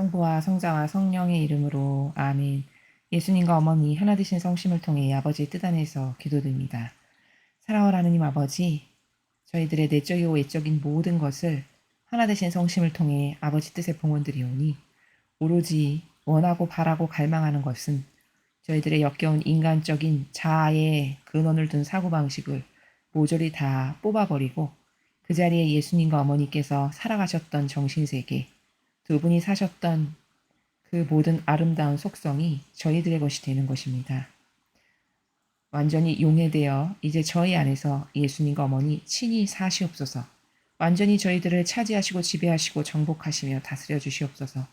성부와 성자와 성령의 이름으로 아멘. 예수님과 어머니 하나 되신 성심을 통해 아버지의 뜻 안에서 기도드립니다. 사랑하는 하느님 아버지, 저희들의 내적이고 외적인 모든 것을 하나 되신 성심을 통해 아버지 뜻에 봉헌드리오니 오로지 원하고 바라고 갈망하는 것은 저희들의 역겨운 인간적인 자아의 근원을 둔 사고방식을 모조리 다 뽑아버리고 그 자리에 예수님과 어머니께서 살아가셨던 정신세계, 두 분이 사셨던 그 모든 아름다운 속성이 저희들의 것이 되는 것입니다. 완전히 용해되어 이제 저희 안에서 예수님과 어머니 친히 사시옵소서. 완전히 저희들을 차지하시고 지배하시고 정복하시며 다스려 주시옵소서.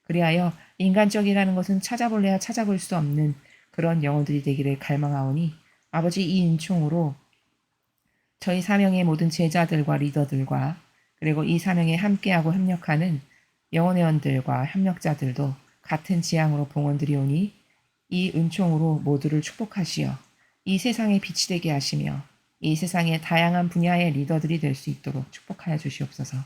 그리하여 인간적이라는 것은 찾아볼래야 찾아볼 수 없는 그런 영혼들이 되기를 갈망하오니 아버지 이 은총으로 저희 사명의 모든 제자들과 리더들과 그리고 이 사명에 함께하고 협력하는 영혼회원들과 협력자들도 같은 지향으로 봉헌드리오니 이 은총으로 모두를 축복하시어 이 세상에 빛이 되게 하시며 이 세상의 다양한 분야의 리더들이 될 수 있도록 축복하여 주시옵소서.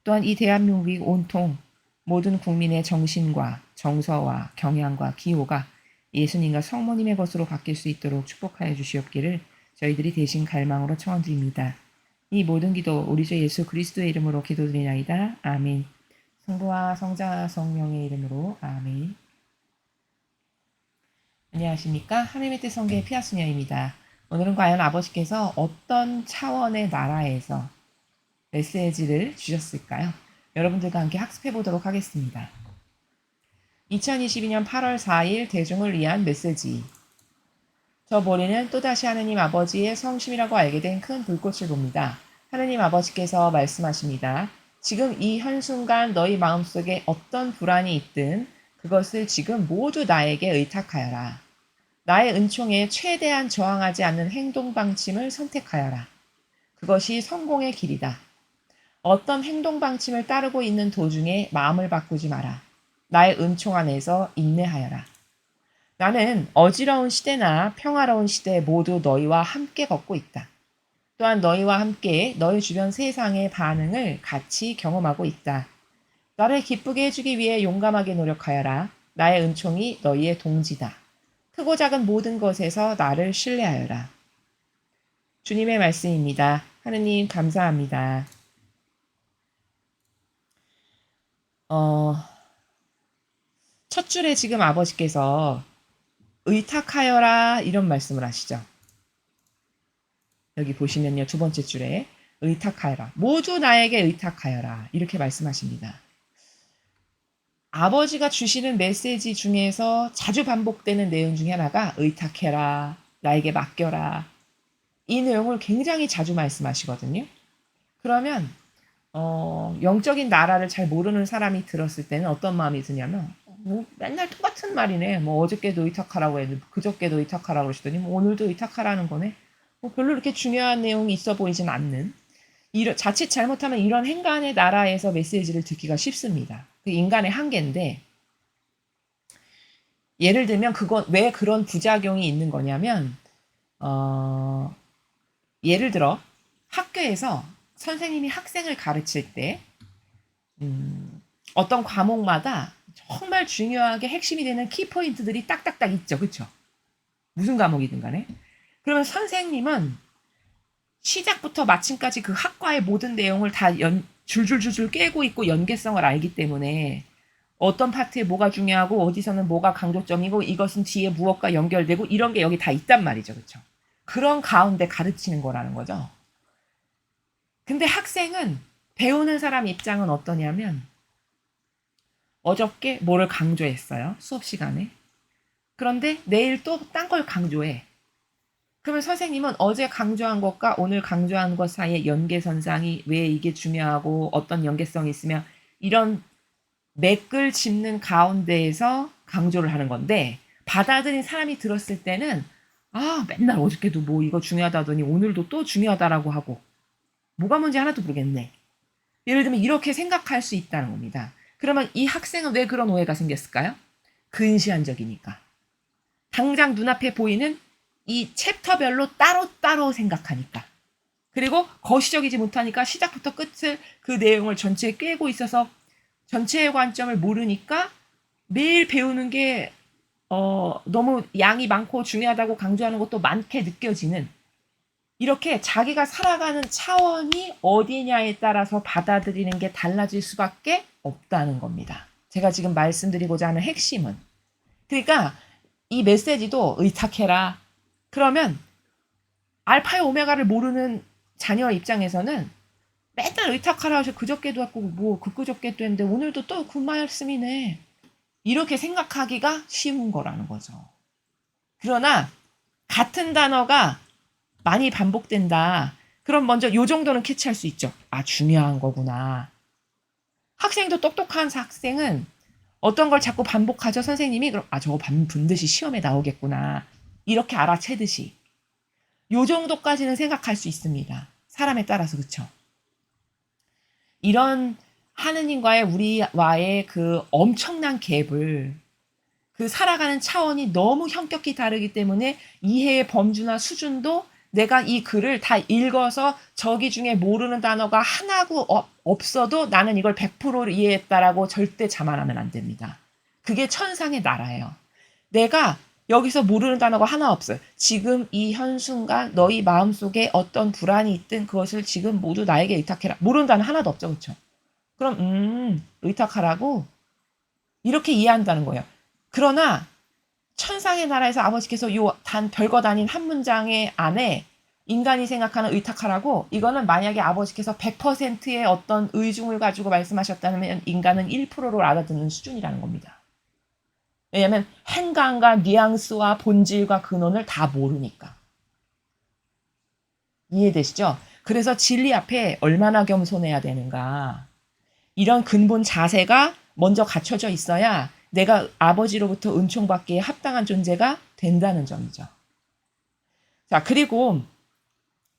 또한 이 대한민국이 온통 모든 국민의 정신과 정서와 경향과 기호가 예수님과 성모님의 것으로 바뀔 수 있도록 축복하여 주시옵기를 저희들이 대신 갈망으로 청원드립니다. 이 모든 기도 우리 주 예수 그리스도의 이름으로 기도드리나이다. 아멘. 성부와 성자와 성령의 이름으로 아멘. 안녕하십니까? 하나님의 뜻 성계의 피아스녀입니다. 오늘은 과연 아버지께서 어떤 차원의 나라에서 메시지를 주셨을까요? 여러분들과 함께 학습해 보도록 하겠습니다. 2022년 8월 4일 대중을 위한 메시지. 저 머리는 또다시 하느님 아버지의 성심이라고 알게 된 큰 불꽃을 봅니다. 하느님 아버지께서 말씀하십니다. 지금 이 한순간 너희 마음속에 어떤 불안이 있든 그것을 지금 모두 나에게 의탁하여라. 나의 은총에 최대한 저항하지 않는 행동 방침을 선택하여라. 그것이 성공의 길이다. 어떤 행동 방침을 따르고 있는 도중에 마음을 바꾸지 마라. 나의 은총 안에서 인내하여라. 나는 어지러운 시대나 평화로운 시대 모두 너희와 함께 걷고 있다. 또한 너희와 함께 너희 주변 세상의 반응을 같이 경험하고 있다. 나를 기쁘게 해주기 위해 용감하게 노력하여라. 나의 은총이 너희의 동지다. 크고 작은 모든 것에서 나를 신뢰하여라. 주님의 말씀입니다. 하느님 감사합니다. 첫 줄에 지금 아버지께서 의탁하여라 이런 말씀을 하시죠. 여기 보시면요. 두 번째 줄에 의탁하여라. 모두 나에게 의탁하여라. 이렇게 말씀하십니다. 아버지가 주시는 메시지 중에서 자주 반복되는 내용 중에 하나가 의탁해라. 나에게 맡겨라. 이 내용을 굉장히 자주 말씀하시거든요. 그러면 영적인 나라를 잘 모르는 사람이 들었을 때는 어떤 마음이 드냐면 뭐 맨날 똑같은 말이네. 뭐 어저께도 의탁하라고 했는데 그저께도 의탁하라고 그러시더니 뭐 오늘도 의탁하라는 거네. 뭐 별로 이렇게 중요한 내용이 있어 보이진 않는 자칫 잘못하면 이런 행간의 나라에서 메시지를 듣기가 쉽습니다. 그 인간의 한계인데 예를 들면 그건 왜 그런 부작용이 있는 거냐면 예를 들어 학교에서 선생님이 학생을 가르칠 때 어떤 과목마다 정말 중요하게 핵심이 되는 키포인트들이 딱딱딱 있죠. 그렇죠? 무슨 과목이든 간에. 그러면 선생님은 시작부터 마침까지 그 학과의 모든 내용을 다 줄줄줄줄 깨고 있고 연계성을 알기 때문에 어떤 파트에 뭐가 중요하고 어디서는 뭐가 강조점이고 이것은 뒤에 무엇과 연결되고 이런 게 여기 다 있단 말이죠. 그렇죠? 그런 가운데 가르치는 거라는 거죠. 근데 학생은 배우는 사람 입장은 어떠냐면 어저께 뭐를 강조했어요. 수업 시간에. 그런데 내일 또 딴 걸 강조해. 그러면 선생님은 어제 강조한 것과 오늘 강조한 것 사이의 연계선상이 왜 이게 중요하고 어떤 연계성이 있으면 이런 맥을 짚는 가운데에서 강조를 하는 건데 받아들인 사람이 들었을 때는 맨날 어저께도 뭐 이거 중요하다더니 오늘도 또 중요하다라고 하고 뭐가 뭔지 하나도 모르겠네. 예를 들면 이렇게 생각할 수 있다는 겁니다. 그러면 이 학생은 왜 그런 오해가 생겼을까요? 근시안적이니까. 당장 눈앞에 보이는 이 챕터별로 따로따로 생각하니까. 그리고 거시적이지 못하니까 시작부터 끝을 그 내용을 전체에 꿰고 있어서 전체의 관점을 모르니까 매일 배우는 게 너무 양이 많고 중요하다고 강조하는 것도 많게 느껴지는, 이렇게 자기가 살아가는 차원이 어디냐에 따라서 받아들이는 게 달라질 수밖에 없다는 겁니다. 제가 지금 말씀드리고자 하는 핵심은. 그러니까 이 메시지도 의탁해라. 그러면 알파의 오메가를 모르는 자녀 입장에서는 맨날 의탁하라 하셔. 그저께도 왔고 뭐 그저께도 했는데 오늘도 또 그 말씀이네. 이렇게 생각하기가 쉬운 거라는 거죠. 그러나 같은 단어가 많이 반복된다. 그럼 먼저 요 정도는 캐치할 수 있죠. 아, 중요한 거구나. 학생도 똑똑한 학생은 어떤 걸 자꾸 반복하죠. 선생님이 그럼 저거 반드시 시험에 나오겠구나. 이렇게 알아채듯이 요 정도까지는 생각할 수 있습니다. 사람에 따라서. 그렇죠. 이런 하느님과의 우리와의 그 엄청난 갭을, 그 살아가는 차원이 너무 현격히 다르기 때문에 이해의 범주나 수준도 내가 이 글을 다 읽어서 저기 중에 모르는 단어가 하나고 없어도 나는 이걸 100% 이해했다라고 절대 자만하면 안 됩니다. 그게 천상의 나라예요. 내가 여기서 모르는 단어가 하나 없어요. 지금 이 현순간 너희 마음속에 어떤 불안이 있든 그것을 지금 모두 나에게 의탁해라. 모르는 단어 하나도 없죠. 그렇죠? 그럼 의탁하라고 이렇게 이해한다는 거예요. 그러나 천상의 나라에서 아버지께서 요 별거 아닌 한 문장의 안에 인간이 생각하는 의탁하라고, 이거는 만약에 아버지께서 100%의 어떤 의중을 가지고 말씀하셨다면 인간은 1%로 알아듣는 수준이라는 겁니다. 왜냐하면 행간과 뉘앙스와 본질과 근원을 다 모르니까. 이해되시죠? 그래서 진리 앞에 얼마나 겸손해야 되는가. 이런 근본 자세가 먼저 갖춰져 있어야 내가 아버지로부터 은총받기에 합당한 존재가 된다는 점이죠. 자, 그리고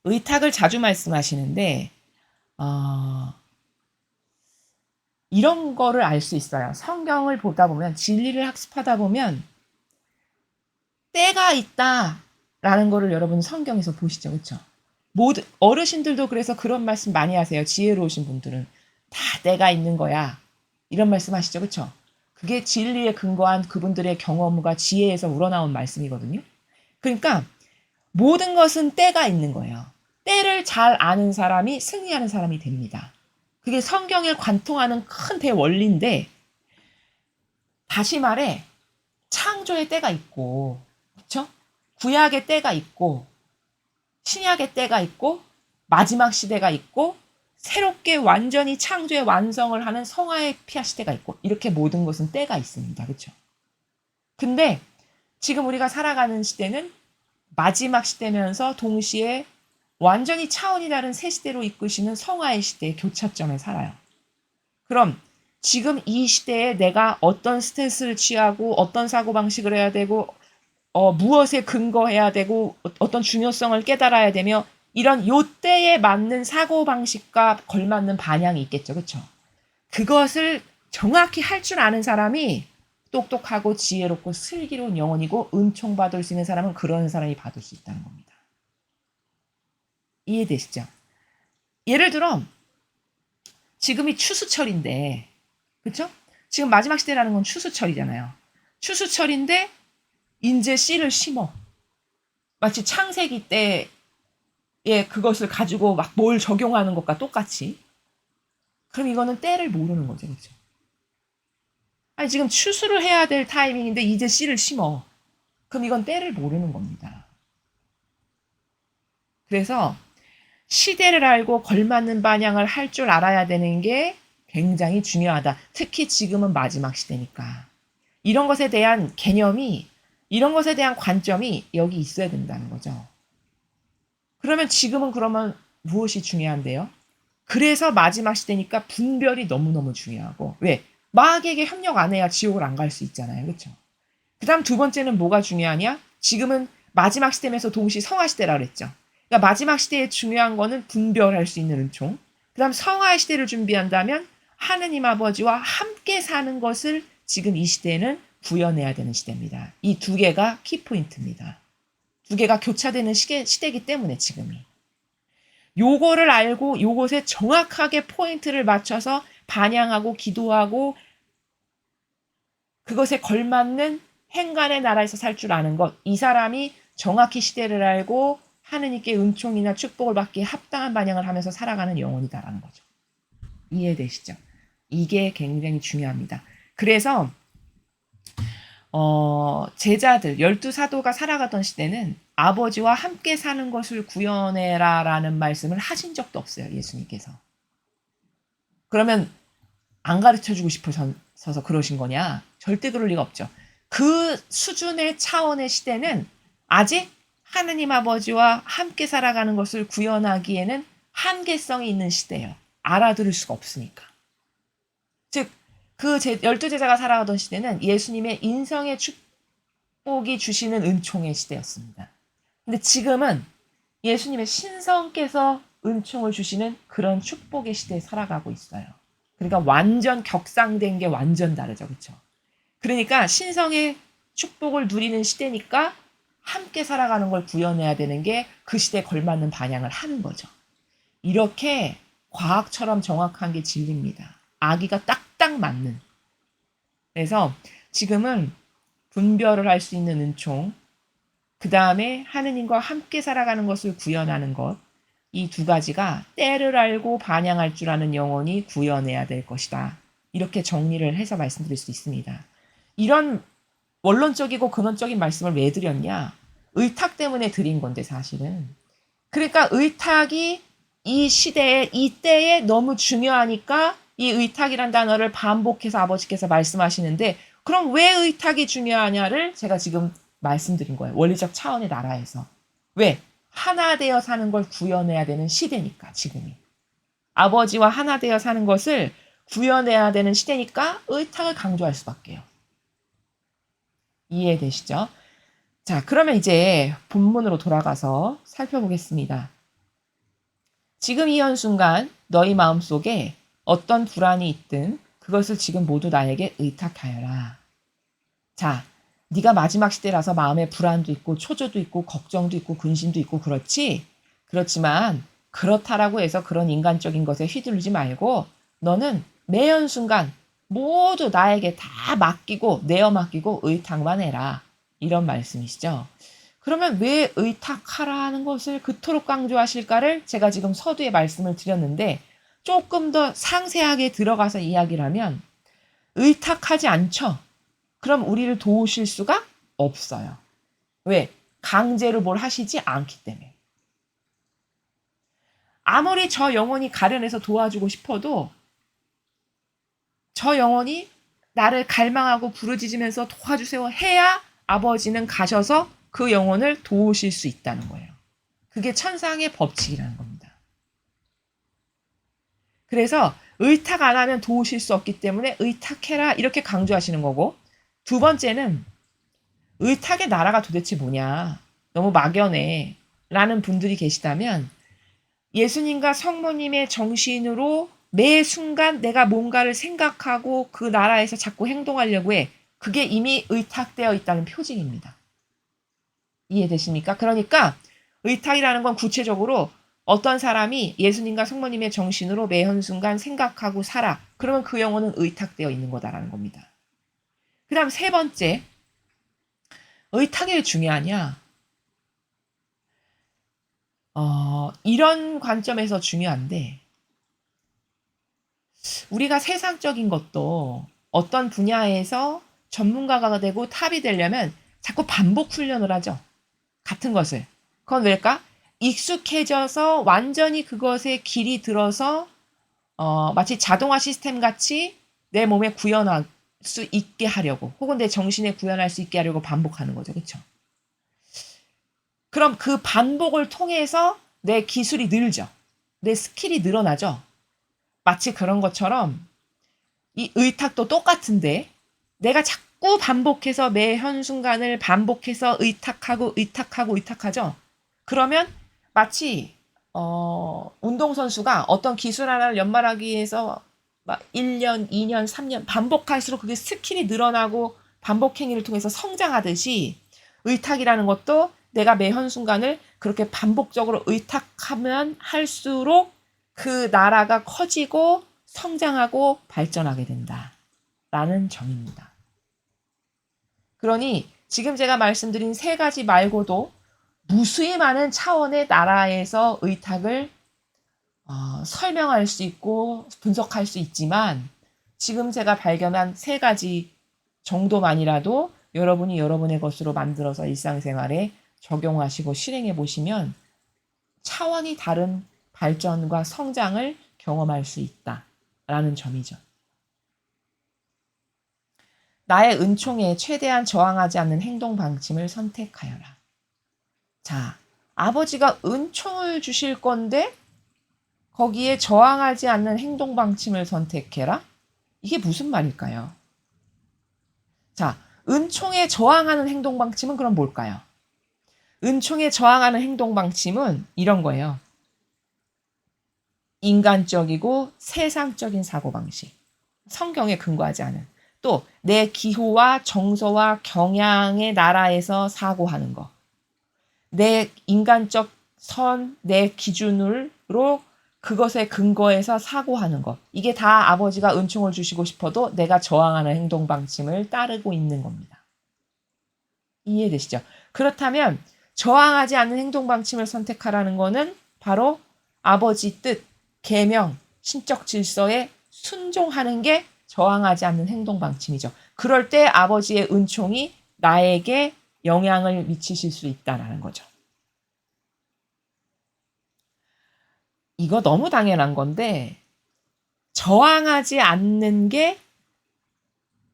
의탁을 자주 말씀하시는데 이런 거를 알 수 있어요. 성경을 보다 보면, 진리를 학습하다 보면 때가 있다라는 거를 여러분 성경에서 보시죠. 그렇죠? 어르신들도 그래서 그런 말씀 많이 하세요. 지혜로우신 분들은 다 때가 있는 거야. 이런 말씀 하시죠. 그렇죠? 그게 진리에 근거한 그분들의 경험과 지혜에서 우러나온 말씀이거든요. 그러니까 모든 것은 때가 있는 거예요. 때를 잘 아는 사람이 승리하는 사람이 됩니다. 그게 성경에 관통하는 큰 대원리인데, 다시 말해 창조의 때가 있고, 그렇죠? 구약의 때가 있고, 신약의 때가 있고, 마지막 시대가 있고, 새롭게 완전히 창조의 완성을 하는 성화의 피아 시대가 있고, 이렇게 모든 것은 때가 있습니다. 그렇죠? 근데 지금 우리가 살아가는 시대는 마지막 시대면서 동시에 완전히 차원이 다른 새 시대로 이끄시는 성화의 시대의 교차점에 살아요. 그럼 지금 이 시대에 내가 어떤 스탠스를 취하고 어떤 사고방식을 해야 되고 무엇에 근거해야 되고 어떤 중요성을 깨달아야 되며, 이런 요때에 맞는 사고방식과 걸맞는 반향이 있겠죠. 그렇죠? 그것을 정확히 할 줄 아는 사람이 똑똑하고 지혜롭고 슬기로운 영혼이고, 은총받을 수 있는 사람은 그런 사람이 받을 수 있다는 겁니다. 이해되시죠? 예를 들어 지금이 추수철인데, 그렇죠? 지금 마지막 시대라는 건 추수철이잖아요. 추수철인데 이제 씨를 심어. 마치 창세기 때에 그것을 가지고 막 뭘 적용하는 것과 똑같이. 그럼 이거는 때를 모르는 거죠. 그렇죠? 아니, 지금 추수를 해야 될 타이밍인데 이제 씨를 심어. 그럼 이건 때를 모르는 겁니다. 그래서 시대를 알고 걸맞는 반향을 할 줄 알아야 되는 게 굉장히 중요하다. 특히 지금은 마지막 시대니까. 이런 것에 대한 개념이, 이런 것에 대한 관점이 여기 있어야 된다는 거죠. 그러면 지금은 그러면 무엇이 중요한데요? 그래서 마지막 시대니까 분별이 너무너무 중요하고, 왜? 마귀에게 협력 안 해야 지옥을 안 갈 수 있잖아요. 그렇죠? 그 다음 두 번째는 뭐가 중요하냐? 지금은 마지막 시대면서 동시 성화 시대라 그랬죠. 그러니까 마지막 시대에 중요한 거는 분별할 수 있는 은총. 그 다음 성화의 시대를 준비한다면 하느님 아버지와 함께 사는 것을 지금 이 시대에는 구현해야 되는 시대입니다. 이 두 개가 키포인트입니다. 두 개가 교차되는 시대이기 때문에 지금이. 요거를 알고 요것에 정확하게 포인트를 맞춰서 반향하고 기도하고 그것에 걸맞는 행간의 나라에서 살 줄 아는 것. 이 사람이 정확히 시대를 알고 하느님께 은총이나 축복을 받기에 합당한 반향을 하면서 살아가는 영혼이다라는 거죠. 이해되시죠? 이게 굉장히 중요합니다. 그래서 제자들 12사도가 살아가던 시대는 아버지와 함께 사는 것을 구현해라라는 말씀을 하신 적도 없어요. 예수님께서. 그러면 안 가르쳐주고 싶어서 그러신 거냐? 절대 그럴 리가 없죠. 그 수준의 차원의 시대는 아직 하느님 아버지와 함께 살아가는 것을 구현하기에는 한계성이 있는 시대예요. 알아들을 수가 없으니까. 즉, 그 12제자가 살아가던 시대는 예수님의 인성의 축복이 주시는 은총의 시대였습니다. 근데 지금은 예수님의 신성께서 은총을 주시는 그런 축복의 시대에 살아가고 있어요. 그러니까 완전 격상된 게 완전 다르죠. 그렇죠? 그러니까 신성의 축복을 누리는 시대니까 함께 살아가는 걸 구현해야 되는 게 그 시대에 걸맞는 반향을 하는 거죠. 이렇게 과학처럼 정확한 게 진리입니다. 아기가 딱딱 맞는. 그래서 지금은 분별을 할 수 있는 은총, 그 다음에 하느님과 함께 살아가는 것을 구현하는 것, 이 두 가지가 때를 알고 반향할 줄 아는 영혼이 구현해야 될 것이다. 이렇게 정리를 해서 말씀드릴 수 있습니다. 이런 원론적이고 근원적인 말씀을 왜 드렸냐? 의탁 때문에 드린 건데 사실은. 그러니까 의탁이 이 시대에 이때에 너무 중요하니까 이 의탁이란 단어를 반복해서 아버지께서 말씀하시는데 그럼 왜 의탁이 중요하냐를 제가 지금 말씀드린 거예요. 원리적 차원의 나라에서. 왜? 하나 되어 사는 걸 구현해야 되는 시대니까 지금이. 아버지와 하나 되어 사는 것을 구현해야 되는 시대니까 의탁을 강조할 수밖에요. 이해되시죠? 자, 그러면 이제 본문으로 돌아가서 살펴보겠습니다. 지금 이 한순간 너희 마음속에 어떤 불안이 있든 그것을 지금 모두 나에게 의탁하여라. 자, 네가 마지막 시대라서 마음에 불안도 있고 초조도 있고 걱정도 있고 근심도 있고 그렇지? 그렇지만 그렇다라고 해서 그런 인간적인 것에 휘둘리지 말고 너는 매 한순간 모두 나에게 다 맡기고 내어 맡기고 의탁만 해라. 이런 말씀이시죠. 그러면 왜 의탁하라는 것을 그토록 강조하실까를 제가 지금 서두에 말씀을 드렸는데 조금 더 상세하게 들어가서 이야기를 하면 의탁하지 않죠. 그럼 우리를 도우실 수가 없어요. 왜? 강제로 뭘 하시지 않기 때문에. 아무리 저 영혼이 가련해서 도와주고 싶어도 저 영혼이 나를 갈망하고 부르짖으면서 도와주세요 해야 아버지는 가셔서 그 영혼을 도우실 수 있다는 거예요. 그게 천상의 법칙이라는 겁니다. 그래서 의탁 안 하면 도우실 수 없기 때문에 의탁해라 이렇게 강조하시는 거고 두 번째는 의탁의 나라가 도대체 뭐냐 너무 막연해 라는 분들이 계시다면 예수님과 성모님의 정신으로 매 순간 내가 뭔가를 생각하고 그 나라에서 자꾸 행동하려고 해. 그게 이미 의탁되어 있다는 표징입니다. 이해되십니까? 그러니까 의탁이라는 건 구체적으로 어떤 사람이 예수님과 성모님의 정신으로 매 한순간 생각하고 살아. 그러면 그 영혼은 의탁되어 있는 거다라는 겁니다. 그 다음 세 번째, 의탁이 왜 중요하냐? 이런 관점에서 중요한데 우리가 세상적인 것도 어떤 분야에서 전문가가 되고 탑이 되려면 자꾸 반복 훈련을 하죠. 같은 것을. 그건 왜일까? 익숙해져서 완전히 그것에 길이 들어서 마치 자동화 시스템 같이 내 몸에 구현할 수 있게 하려고 혹은 내 정신에 구현할 수 있게 하려고 반복하는 거죠. 그렇죠? 그럼 그 반복을 통해서 내 기술이 늘죠. 내 스킬이 늘어나죠. 마치 그런 것처럼 이 의탁도 똑같은데 내가 자꾸 반복해서 매 현순간을 반복해서 의탁하고 의탁하죠. 그러면 마치 운동선수가 어떤 기술 하나를 연말하기 위해서 막 1년, 2년, 3년 반복할수록 그게 스킬이 늘어나고 반복 행위를 통해서 성장하듯이 의탁이라는 것도 내가 매 현순간을 그렇게 반복적으로 의탁하면 할수록 그 나라가 커지고 성장하고 발전하게 된다라는 점입니다. 그러니 지금 제가 말씀드린 세 가지 말고도 무수히 많은 차원의 나라에서 의탁을 설명할 수 있고 분석할 수 있지만 지금 제가 발견한 세 가지 정도만이라도 여러분이 여러분의 것으로 만들어서 일상생활에 적용하시고 실행해 보시면 차원이 다른 발전과 성장을 경험할 수 있다라는 점이죠. 나의 은총에 최대한 저항하지 않는 행동 방침을 선택하여라. 자, 아버지가 은총을 주실 건데 거기에 저항하지 않는 행동 방침을 선택해라? 이게 무슨 말일까요? 자, 은총에 저항하는 행동 방침은 그럼 뭘까요? 은총에 저항하는 행동 방침은 이런 거예요. 인간적이고 세상적인 사고방식. 성경에 근거하지 않은. 또 내 기호와 정서와 경향의 나라에서 사고하는 거. 내 인간적 선, 내 기준으로 그것에 근거해서 사고하는 것. 이게 다 아버지가 은총을 주시고 싶어도 내가 저항하는 행동 방침을 따르고 있는 겁니다. 이해되시죠? 그렇다면 저항하지 않는 행동 방침을 선택하라는 거는 바로 아버지 뜻, 계명, 신적 질서에 순종하는 게 저항하지 않는 행동 방침이죠. 그럴 때 아버지의 은총이 나에게 영향을 미치실 수 있다는 거죠. 이거 너무 당연한 건데 저항하지 않는 게,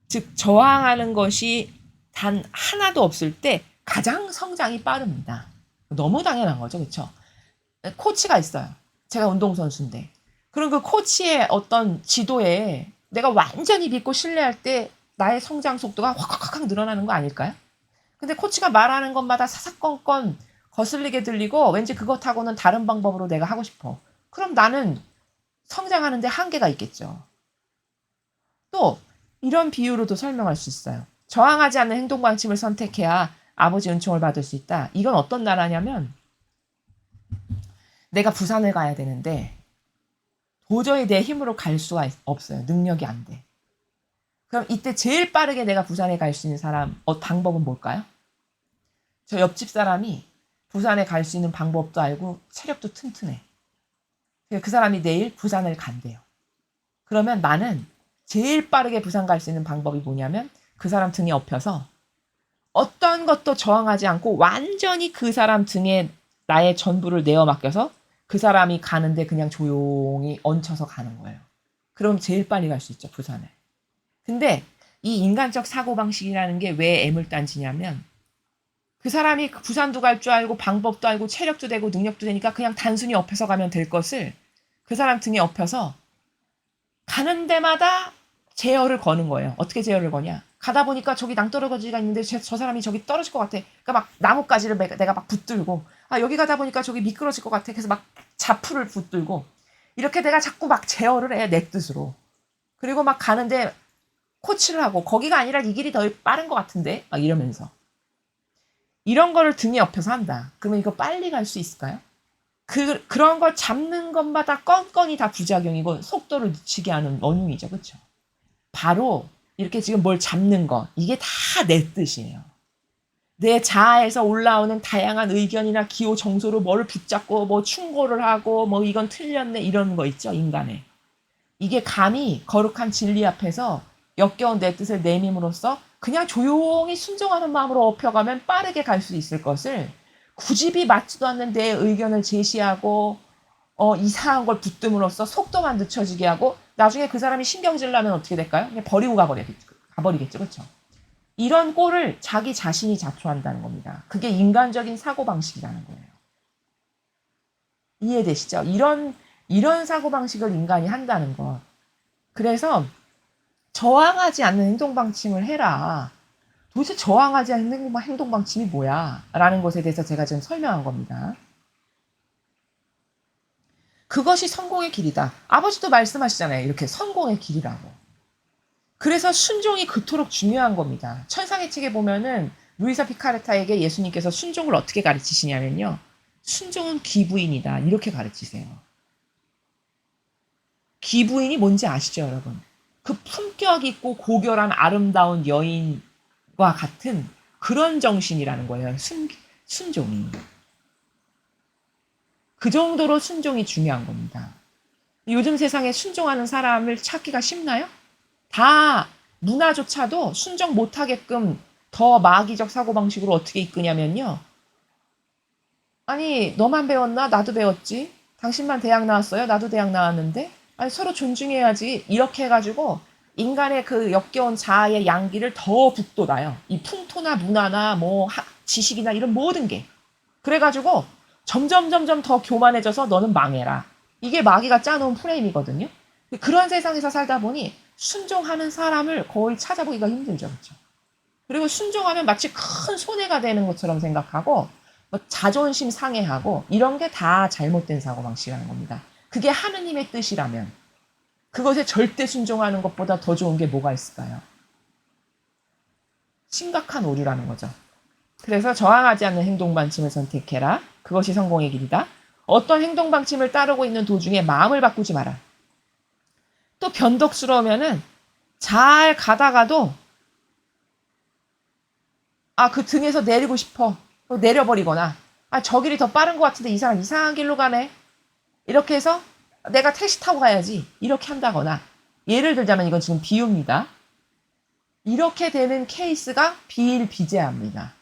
즉 저항하는 것이 단 하나도 없을 때 가장 성장이 빠릅니다. 너무 당연한 거죠. 그렇죠? 코치가 있어요. 제가 운동선수인데. 그럼 그 코치의 어떤 지도에 내가 완전히 믿고 신뢰할 때 나의 성장 속도가 확 늘어나는 거 아닐까요? 근데 코치가 말하는 것마다 사사건건 거슬리게 들리고 왠지 그것하고는 다른 방법으로 내가 하고 싶어. 그럼 나는 성장하는데 한계가 있겠죠. 또 이런 비유로도 설명할 수 있어요. 저항하지 않는 행동 방침을 선택해야 아버지 은총을 받을 수 있다. 이건 어떤 나라냐면 내가 부산을 가야 되는데 도저히 내 힘으로 갈 수가 없어요. 능력이 안 돼. 그럼 이때 제일 빠르게 내가 부산에 갈 수 있는 방법은 뭘까요? 저 옆집 사람이 부산에 갈 수 있는 방법도 알고 체력도 튼튼해. 그 사람이 내일 부산을 간대요. 그러면 나는 제일 빠르게 부산 갈 수 있는 방법이 뭐냐면 그 사람 등에 엎여서 어떤 것도 저항하지 않고 완전히 그 사람 등에 나의 전부를 내어 맡겨서 그 사람이 가는데 그냥 조용히 얹혀서 가는 거예요. 그럼 제일 빨리 갈 수 있죠, 부산에. 근데 이 인간적 사고방식이라는 게 왜 애물단지냐면 그 사람이 부산도 갈 줄 알고 방법도 알고 체력도 되고 능력도 되니까 그냥 단순히 엎여서 가면 될 것을 그 사람 등에 엎여서 가는 데마다 제어를 거는 거예요. 어떻게 제어를 거냐? 가다 보니까 저기 낭떠러지가 있는데 저 사람이 저기 떨어질 것 같아. 그러니까 막 나뭇가지를 내가 막 붙들고 여기 가다 보니까 저기 미끄러질 것 같아. 그래서 막 자풀을 붙들고 이렇게 내가 자꾸 막 제어를 해. 내 뜻으로. 그리고 막 가는데 코치를 하고 거기가 아니라 이 길이 더 빠른 것 같은데 막 이러면서 이런 거를 등에 엎여서 한다. 그러면 이거 빨리 갈 수 있을까요? 그런 걸 잡는 것마다 건건이 다 부작용이고 속도를 늦추게 하는 원흉이죠. 그렇죠? 바로 이렇게 지금 뭘 잡는 거 이게 다 내 뜻이에요. 내 자아에서 올라오는 다양한 의견이나 기호 정서로 뭘 붙잡고 뭐 충고를 하고 뭐 이건 틀렸네 이런 거 있죠. 인간의. 이게 감히 거룩한 진리 앞에서 역겨운 내 뜻을 내밈으로써 그냥 조용히 순종하는 마음으로 엎혀가면 빠르게 갈 수 있을 것을 굳이 맞지도 않는 내 의견을 제시하고 이상한 걸 붙듦으로써 속도만 늦춰지게 하고 나중에 그 사람이 신경질 나면 어떻게 될까요? 그냥 버리고 가버리겠죠. 그렇죠? 이런 꼴을 자기 자신이 자초한다는 겁니다. 그게 인간적인 사고방식이라는 거예요. 이해되시죠? 이런 사고방식을 인간이 한다는 것. 그래서 저항하지 않는 행동 방침을 해라. 도대체 저항하지 않는 행동 방침이 뭐야? 라는 것에 대해서 제가 지금 설명한 겁니다. 그것이 성공의 길이다. 아버지도 말씀하시잖아요. 이렇게 성공의 길이라고. 그래서 순종이 그토록 중요한 겁니다. 천상의 책에 보면은 루이사 피카르타에게 예수님께서 순종을 어떻게 가르치시냐면요. 순종은 기부인이다. 이렇게 가르치세요. 귀부인이 뭔지 아시죠, 여러분? 그 품격 있고 고결한 아름다운 여인과 같은 그런 정신이라는 거예요. 순종이. 그 정도로 순종이 중요한 겁니다. 요즘 세상에 순종하는 사람을 찾기가 쉽나요? 다 문화조차도 순종 못하게끔 더 마귀적 사고방식으로 어떻게 이끄냐면요. 아니, 너만 배웠나? 나도 배웠지. 당신만 대학 나왔어요? 나도 대학 나왔는데. 아니, 서로 존중해야지. 이렇게 해가지고 인간의 그 역겨운 자아의 양기를 더 북돋아요. 이 풍토나 문화나 뭐 지식이나 이런 모든 게. 그래가지고 점점 더 교만해져서 너는 망해라. 이게 마귀가 짜놓은 프레임이거든요. 그런 세상에서 살다 보니 순종하는 사람을 거의 찾아보기가 힘들죠. 그렇죠? 그리고 순종하면 마치 큰 손해가 되는 것처럼 생각하고 뭐 자존심 상해하고 이런 게 다 잘못된 사고방식이라는 겁니다. 그게 하느님의 뜻이라면 그것에 절대 순종하는 것보다 더 좋은 게 뭐가 있을까요? 심각한 오류라는 거죠. 그래서 저항하지 않는 행동 방침을 선택해라. 그것이 성공의 길이다. 어떤 행동 방침을 따르고 있는 도중에 마음을 바꾸지 마라. 또 변덕스러우면은 잘 가다가도 그 등에서 내리고 싶어. 내려버리거나 저 길이 더 빠른 것 같은데 이 사람 이상한 길로 가네. 이렇게 해서 내가 택시 타고 가야지. 이렇게 한다거나 예를 들자면 이건 지금 비유입니다. 이렇게 되는 케이스가 비일비재합니다.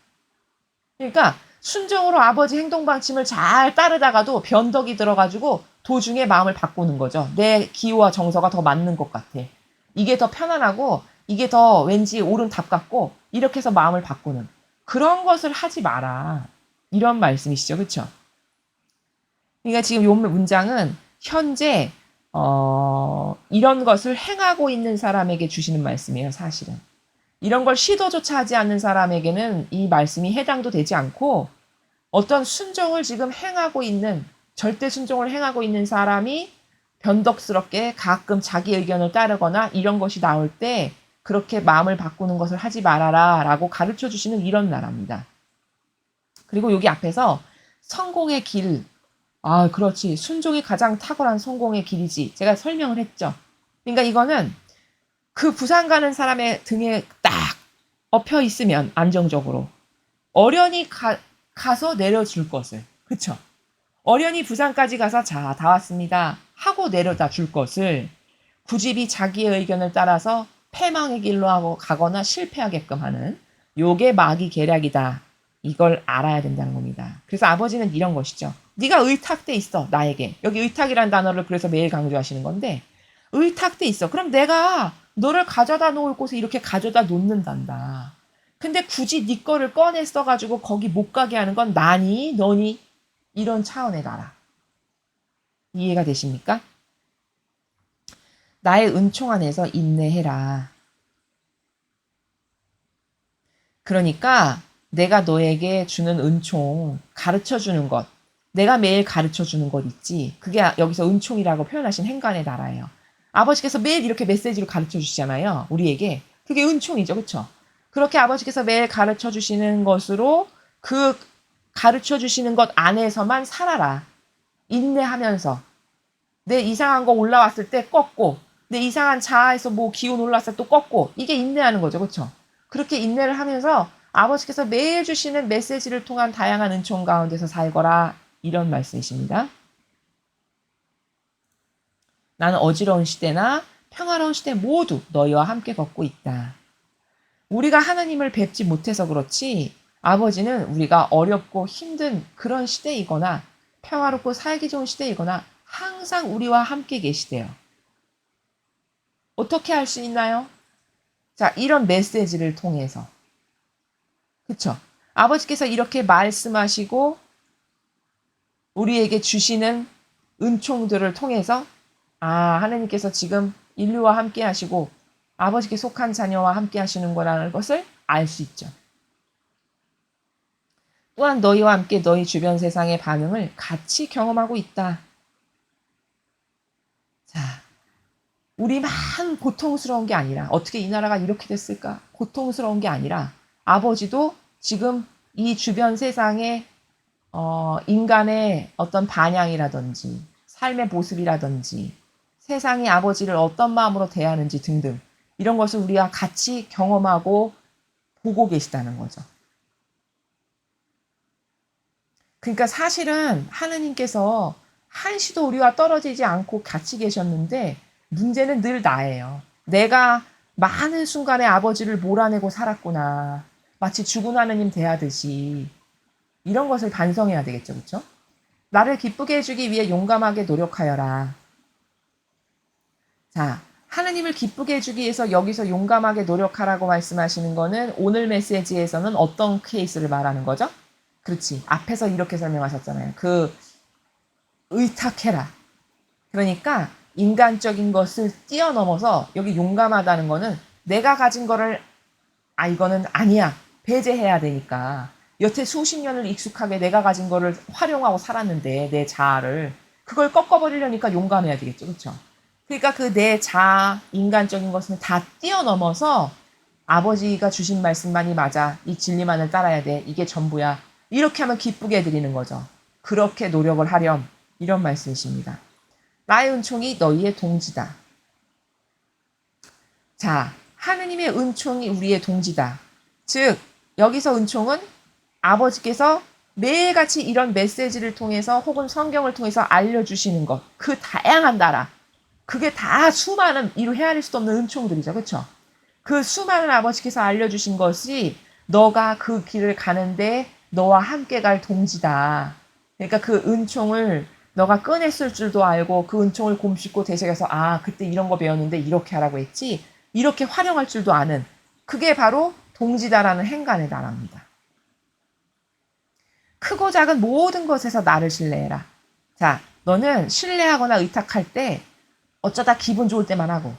그러니까 순종으로 아버지 행동 방침을 잘 따르다가도 변덕이 들어가지고 도중에 마음을 바꾸는 거죠. 내 기호와 정서가 더 맞는 것 같아. 이게 더 편안하고 이게 더 왠지 옳은 답 같고 이렇게 해서 마음을 바꾸는 그런 것을 하지 마라. 이런 말씀이시죠. 그렇죠? 그러니까 지금 이 문장은 현재 이런 것을 행하고 있는 사람에게 주시는 말씀이에요. 사실은. 이런 걸 시도조차 하지 않는 사람에게는 이 말씀이 해당도 되지 않고 어떤 순종을 지금 행하고 있는 절대 순종을 행하고 있는 사람이 변덕스럽게 가끔 자기 의견을 따르거나 이런 것이 나올 때 그렇게 마음을 바꾸는 것을 하지 말아라 라고 가르쳐 주시는 이런 나라입니다. 그리고 여기 앞에서 성공의 길, 그렇지. 순종이 가장 탁월한 성공의 길이지. 제가 설명을 했죠. 그러니까 이거는 그 부산 가는 사람의 등에 딱 엎혀 있으면 안정적으로 어련히 가서 내려줄 것을. 그쵸? 어련히 부산까지 가서 자, 다 왔습니다. 하고 내려다 줄 것을 굳이 자기의 의견을 따라서 패망의 길로 하고 가거나 실패하게끔 하는 요게 마귀 계략이다. 이걸 알아야 된다는 겁니다. 그래서 아버지는 이런 것이죠. 네가 의탁돼 있어. 나에게. 여기 의탁이라는 단어를 그래서 매일 강조하시는 건데 의탁돼 있어. 그럼 내가 너를 가져다 놓을 곳에 이렇게 가져다 놓는단다. 근데 굳이 네 거를 꺼내 써가지고 거기 못 가게 하는 건 나니 너니 이런 차원에 가라. 이해가 되십니까? 나의 은총 안에서 인내해라. 그러니까 내가 너에게 주는 은총, 가르쳐 주는 것, 내가 매일 가르쳐 주는 것 있지. 그게 여기서 은총이라고 표현하신 행간의 나라예요. 아버지께서 매일 이렇게 메시지를 가르쳐 주시잖아요. 우리에게. 그게 은총이죠. 그렇죠? 그렇게 아버지께서 매일 가르쳐 주시는 것으로 그 가르쳐 주시는 것 안에서만 살아라. 인내하면서. 내 이상한 거 올라왔을 때 꺾고 내 이상한 자아에서 뭐 기운 올라왔을 때 또 꺾고 이게 인내하는 거죠. 그렇죠? 그렇게 인내를 하면서 아버지께서 매일 주시는 메시지를 통한 다양한 은총 가운데서 살거라. 이런 말씀이십니다. 나는 어지러운 시대나 평화로운 시대 모두 너희와 함께 걷고 있다. 우리가 하나님을 뵙지 못해서 그렇지 아버지는 우리가 어렵고 힘든 그런 시대이거나 평화롭고 살기 좋은 시대이거나 항상 우리와 함께 계시대요. 어떻게 할 수 있나요? 자, 이런 메시지를 통해서. 그쵸? 아버지께서 이렇게 말씀하시고 우리에게 주시는 은총들을 통해서 하나님께서 지금 인류와 함께 하시고 아버지께 속한 자녀와 함께 하시는 거라는 것을 알 수 있죠. 또한 너희와 함께 너희 주변 세상의 반응을 같이 경험하고 있다. 자, 우리만 고통스러운 게 아니라 어떻게 이 나라가 이렇게 됐을까? 고통스러운 게 아니라 아버지도 지금 이 주변 세상의 인간의 어떤 반향이라든지 삶의 모습이라든지 세상이 아버지를 어떤 마음으로 대하는지 등등 이런 것을 우리가 같이 경험하고 보고 계시다는 거죠. 그러니까 사실은 하느님께서 한시도 우리와 떨어지지 않고 같이 계셨는데 문제는 늘 나예요. 내가 많은 순간에 아버지를 몰아내고 살았구나. 마치 죽은 하느님 대하듯이 이런 것을 반성해야 되겠죠. 그렇죠? 나를 기쁘게 해주기 위해 용감하게 노력하여라. 자, 하느님을 기쁘게 해주기 위해서 여기서 용감하게 노력하라고 말씀하시는 거는 오늘 메시지에서는 어떤 케이스를 말하는 거죠? 그렇지. 앞에서 이렇게 설명하셨잖아요. 의탁해라. 그러니까 인간적인 것을 뛰어넘어서 여기 용감하다는 거는 내가 가진 거를 이거는 아니야. 배제해야 되니까. 여태 수십 년을 익숙하게 내가 가진 거를 활용하고 살았는데 내 자아를 그걸 꺾어버리려니까 용감해야 되겠죠. 그렇죠? 그러니까 그 내 자아, 인간적인 것은 다 뛰어넘어서 아버지가 주신 말씀만이 맞아. 이 진리만을 따라야 돼. 이게 전부야. 이렇게 하면 기쁘게 해드리는 거죠. 그렇게 노력을 하렴. 이런 말씀이십니다. 나의 은총이 너희의 동지다. 자, 하느님의 은총이 우리의 동지다. 즉, 여기서 은총은 아버지께서 매일같이 이런 메시지를 통해서 혹은 성경을 통해서 알려주시는 것, 그 다양한 나라, 그게 다 수많은 이루 헤아릴 수도 없는 은총들이죠. 그렇죠? 그 수많은 아버지께서 알려주신 것이 너가 그 길을 가는데 너와 함께 갈 동지다. 그러니까 그 은총을 너가 꺼냈을 줄도 알고 그 은총을 곰씹고 되새겨서 그때 이런 거 배웠는데 이렇게 하라고 했지. 이렇게 활용할 줄도 아는 그게 바로 동지다라는 행간의 나라입니다. 크고 작은 모든 것에서 나를 신뢰해라. 자, 너는 신뢰하거나 의탁할 때 어쩌다 기분 좋을 때만 하고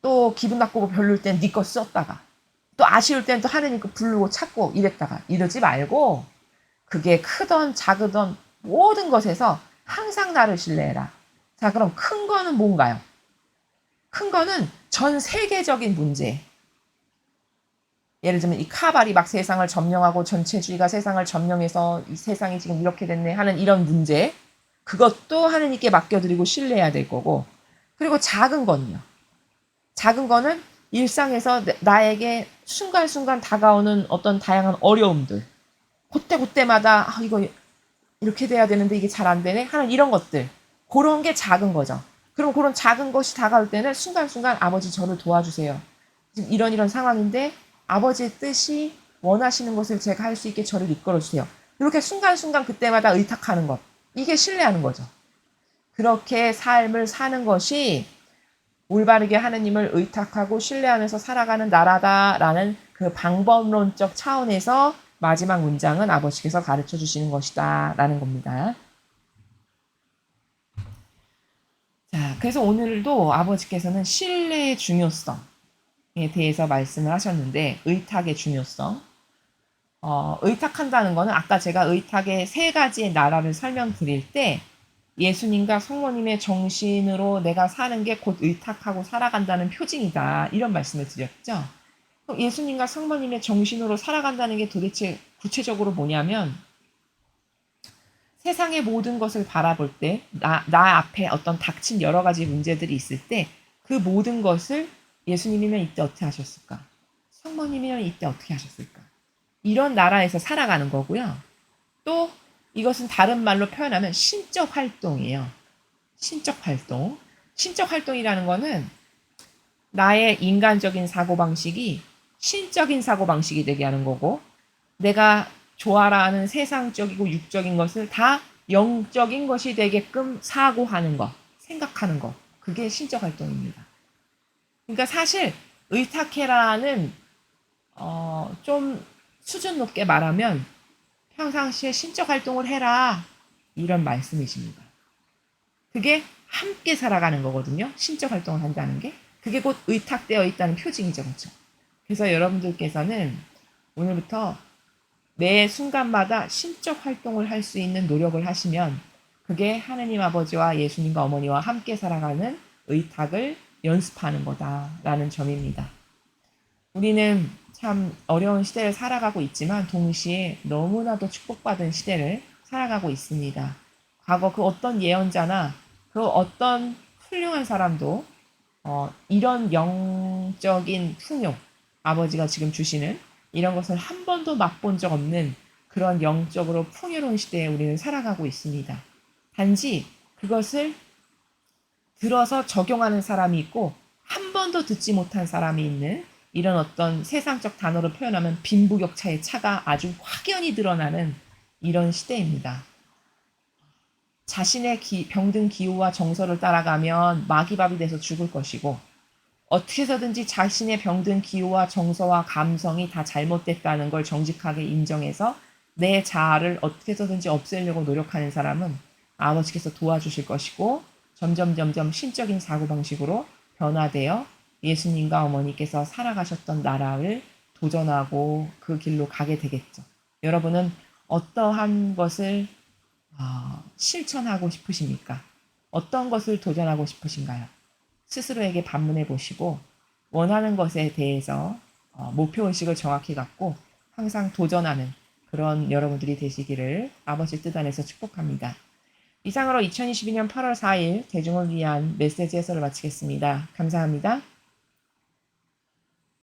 또 기분 나쁘고 별로일 땐 네 거 썼다가 또 아쉬울 땐 또 하느님 거 부르고 찾고 이랬다가 이러지 말고 그게 크던 작으던 모든 것에서 항상 나를 신뢰해라. 자, 그럼 큰 거는 뭔가요? 큰 거는 전 세계적인 문제. 예를 들면 이 카발이 막 세상을 점령하고 전체주의가 세상을 점령해서 이 세상이 지금 이렇게 됐네 하는 이런 문제. 그것도 하느님께 맡겨드리고 신뢰해야 될 거고. 그리고 작은 거는요. 작은 거는 일상에서 나에게 순간순간 다가오는 어떤 다양한 어려움들. 그때마다 이거 이렇게 돼야 되는데 이게 잘 안 되네 하는 이런 것들. 그런 게 작은 거죠. 그럼 그런 작은 것이 다가올 때는 순간순간 아버지 저를 도와주세요. 지금 이런 상황인데 아버지의 뜻이 원하시는 것을 제가 할 수 있게 저를 이끌어주세요. 이렇게 순간순간 그때마다 의탁하는 것. 이게 신뢰하는 거죠. 그렇게 삶을 사는 것이 올바르게 하느님을 의탁하고 신뢰하면서 살아가는 나라다라는 그 방법론적 차원에서 마지막 문장은 아버지께서 가르쳐 주시는 것이다 라는 겁니다. 자, 그래서 오늘도 아버지께서는 신뢰의 중요성에 대해서 말씀을 하셨는데 의탁의 중요성. 의탁한다는 거는 아까 제가 의탁의 세 가지의 나라를 설명드릴 때 예수님과 성모님의 정신으로 내가 사는 게 곧 의탁하고 살아간다는 표징이다. 이런 말씀을 드렸죠. 예수님과 성모님의 정신으로 살아간다는 게 도대체 구체적으로 뭐냐면 세상의 모든 것을 바라볼 때 나 앞에 어떤 닥친 여러 가지 문제들이 있을 때 그 모든 것을 예수님이면 이때 어떻게 하셨을까? 성모님이면 이때 어떻게 하셨을까? 이런 나라에서 살아가는 거고요. 또 이것은 다른 말로 표현하면 신적 활동이에요. 신적 활동. 신적 활동이라는 거는 나의 인간적인 사고방식이 신적인 사고방식이 되게 하는 거고 내가 좋아라 하는 세상적이고 육적인 것을 다 영적인 것이 되게끔 사고하는 것, 생각하는 것. 그게 신적 활동입니다. 그러니까 사실 의탁해라는 좀 수준 높게 말하면 평상시에 신적 활동을 해라 이런 말씀이십니다. 그게 함께 살아가는 거거든요. 신적 활동을 한다는 게. 그게 곧 의탁되어 있다는 표징이죠. 그렇죠? 그래서 여러분들께서는 오늘부터 매 순간마다 신적 활동을 할 수 있는 노력을 하시면 그게 하느님 아버지와 예수님과 어머니와 함께 살아가는 의탁을 연습하는 거다라는 점입니다. 우리는 참 어려운 시대를 살아가고 있지만 동시에 너무나도 축복받은 시대를 살아가고 있습니다. 과거 그 어떤 예언자나 그 어떤 훌륭한 사람도 이런 영적인 풍요, 아버지가 지금 주시는 이런 것을 한 번도 맛본 적 없는 그런 영적으로 풍요로운 시대에 우리는 살아가고 있습니다. 단지 그것을 들어서 적용하는 사람이 있고 한 번도 듣지 못한 사람이 있는 이런 어떤 세상적 단어로 표현하면 빈부격차의 차가 아주 확연히 드러나는 이런 시대입니다. 자신의 병든 기호와 정서를 따라가면 마귀밥이 돼서 죽을 것이고 어떻게 해서든지 자신의 병든 기호와 정서와 감성이 다 잘못됐다는 걸 정직하게 인정해서 내 자아를 어떻게 해서든지 없애려고 노력하는 사람은 아버지께서 도와주실 것이고 점점 신적인 사고방식으로 변화되어 예수님과 어머니께서 살아가셨던 나라를 도전하고 그 길로 가게 되겠죠. 여러분은 어떠한 것을 실천하고 싶으십니까? 어떤 것을 도전하고 싶으신가요? 스스로에게 반문해 보시고 원하는 것에 대해서 목표의식을 정확히 갖고 항상 도전하는 그런 여러분들이 되시기를 아버지 뜻 안에서 축복합니다. 이상으로 2022년 8월 4일 대중을 위한 메시지 해설을 마치겠습니다. 감사합니다.